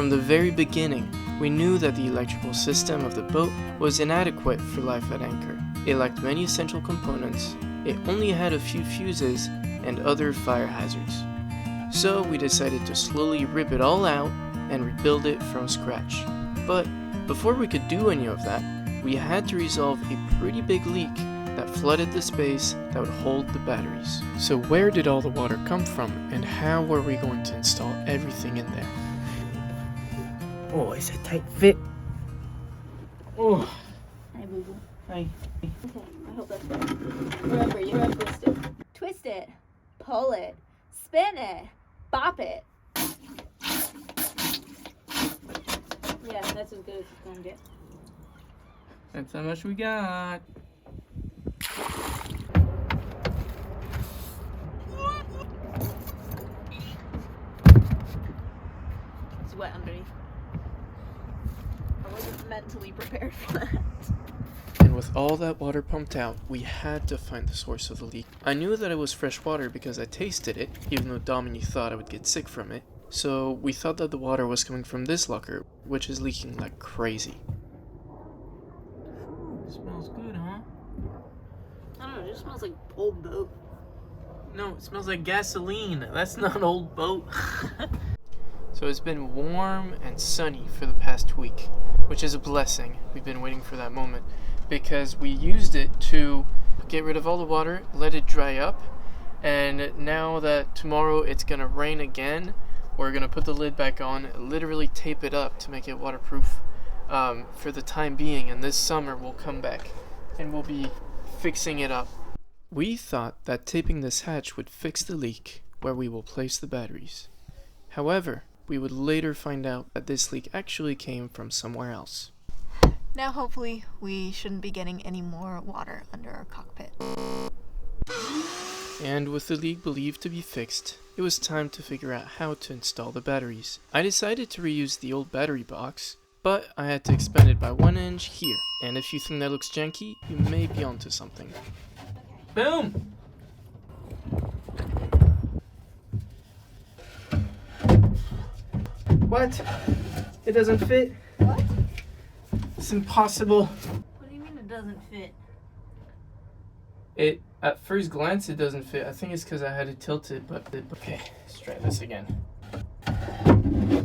From the very beginning, we knew that the electrical system of the boat was inadequate for life at anchor. It lacked many essential components, it only had a few fuses and other fire hazards. So we decided to slowly rip it all out and rebuild it from scratch. But before we could do any of that, we had to resolve a pretty big leak that flooded the space that would hold the batteries. So where did all the water come from, and how were we going to install everything in there? Oh, it's a tight fit. Oh. Hi, boo boo. Hi. Okay, I hope that's good. Remember, you gotta twist it. Twist it, pull it, spin it, bop it. Yeah, that's as good as it's gonna get. That's how much we got. It's wet underneath. I wasn't mentally prepared for that. And with all that water pumped out, we had to find the source of the leak. I knew that it was fresh water because I tasted it, even though Dominique thought I would get sick from it. So we thought that the water was coming from this locker, which is leaking like crazy. It smells good, huh? I don't know, it just smells like old boat. No, it smells like gasoline. That's not old boat. So it's been warm and sunny for the past week, which is a blessing. We've been waiting for that moment because we used it to get rid of all the water, let it dry up, and now that tomorrow it's gonna rain again, we're gonna put the lid back on, literally tape it up to make it waterproof for the time being, and this summer we'll come back and we'll be fixing it up. We thought that taping this hatch would fix the leak where we will place the batteries. However, we would later find out that this leak actually came from somewhere else. Now hopefully we shouldn't be getting any more water under our cockpit. And with the leak believed to be fixed, it was time to figure out how to install the batteries. I decided to reuse the old battery box, but I had to expand it by 1 inch here. And if you think that looks janky, you may be onto something. Boom! What? It doesn't fit? What? It's impossible. What do you mean it doesn't fit? It, at first glance, it doesn't fit. I think it's because I had to tilt it, but okay, let's try this again.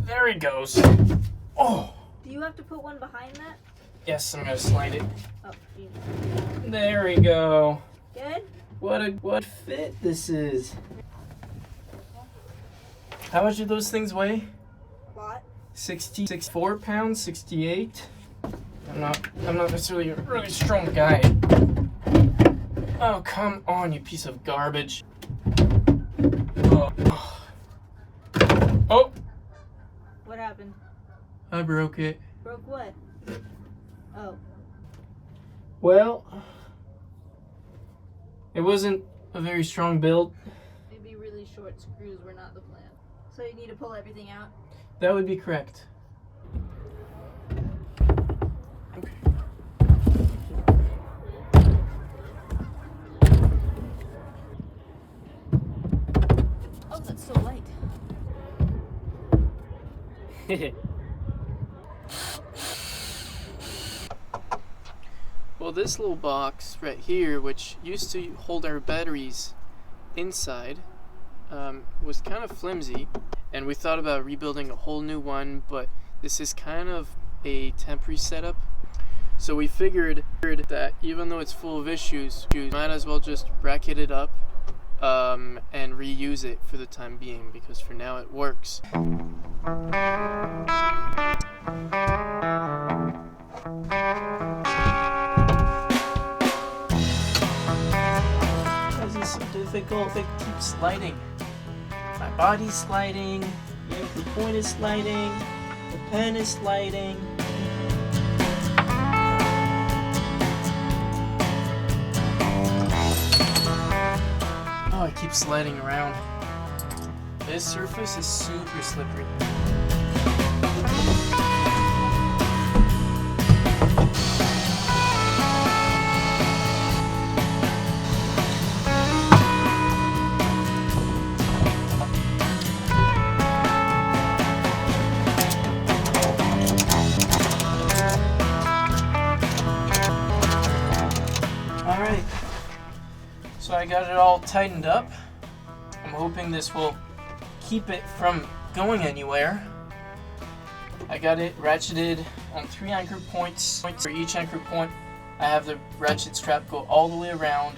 There it goes. Oh! Do you have to put one behind that? Yes, I'm gonna slide it. Oh, you There we go. good? What fit this is. How much do those things weigh? What? 64 pounds, 68. I'm not necessarily a really strong guy. Oh, come on, you piece of garbage. Oh. Oh, What happened? I broke it. Broke what? Oh. Well, it wasn't a very strong build. Maybe really short screws were not the plan. So you need to pull everything out? That would be correct. Oh, that's so light. Well, this little box right here, which used to hold our batteries inside, was kind of flimsy, and we thought about rebuilding a whole new one, but this is kind of a temporary setup. So we figured that even though it's full of issues, we might as well just bracket it up and reuse it for the time being, because for now it works. Why is this so difficult? It keeps sliding. My body's sliding, the point is sliding, the pen is sliding. Oh, it keeps sliding around. This surface is super slippery. got it all tightened up. I'm hoping this will keep it from going anywhere. I got it ratcheted on 3 anchor points. For each anchor point, I have the ratchet strap go all the way around,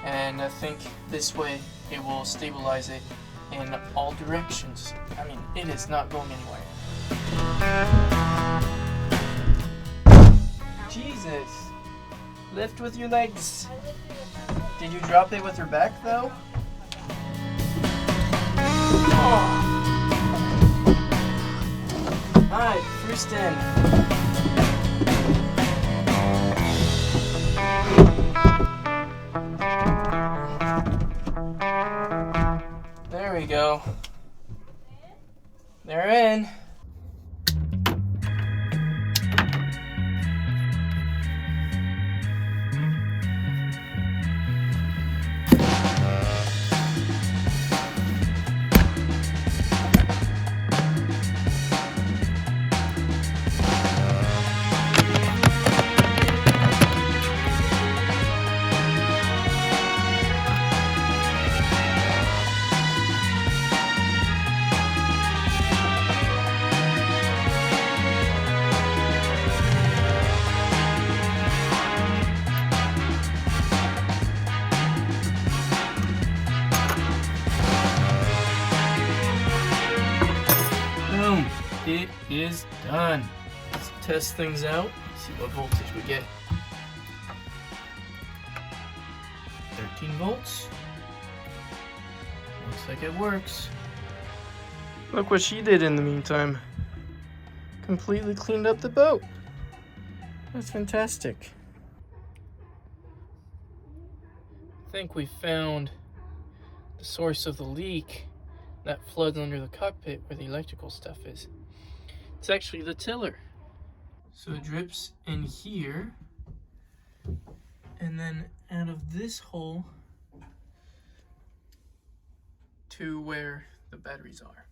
and I think this way it will stabilize it in all directions. I mean, it is not going anywhere. Jesus! Lift with your legs. Did you drop it with your back though? Oh. Alright, first in. There we go. They're in. Boom! It is done. Let's test things out. See what voltage we get. 13 volts. Looks like it works. Look what she did in the meantime. Completely cleaned up the boat. That's fantastic. I think we found the source of the leak that floods under the cockpit where the electrical stuff is. It's actually the tiller. So it drips in here, and then out of this hole to where the batteries are.